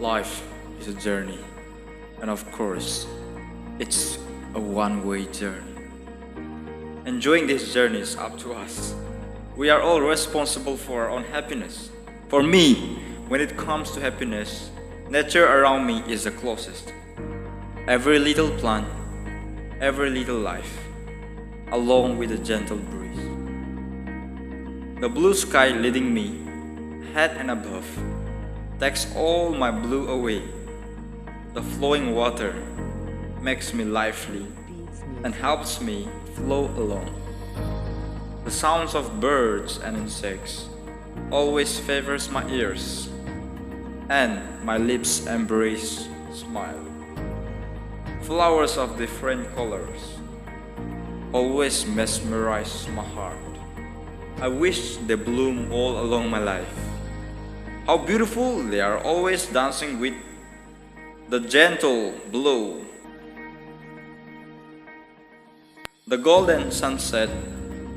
Life is a journey, and of course, it's a one-way journey. Enjoying this journey is up to us. We are all responsible for our own happiness. For me, when it comes to happiness, nature around me is the closest. Every little plant, every little life, along with a gentle breeze. The blue sky leading me, head and above, takes all my blue away. The flowing water makes me lively and helps me flow along. The sounds of birds and insects always favors my ears, and my lips embrace smile. Flowers of different colors always mesmerize my heart. I wish they bloom all along my life. How beautiful they are, always dancing with the gentle blow. The golden sunset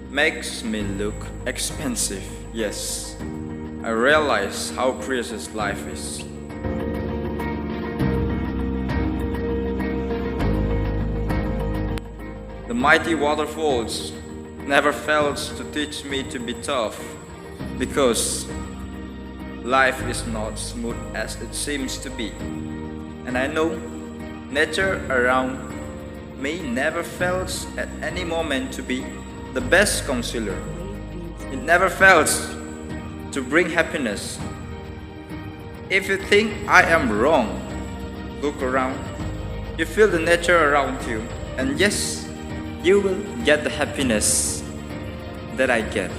makes me look expensive. Yes, I realize how precious life is. The mighty waterfalls never fails to teach me to be tough, because life is not smooth as it seems to be. And I know nature around me never fails at any moment to be the best counselor. It never fails to bring happiness. If you think I am wrong, look around. You feel the nature around you, and yes, you will get the happiness that I get.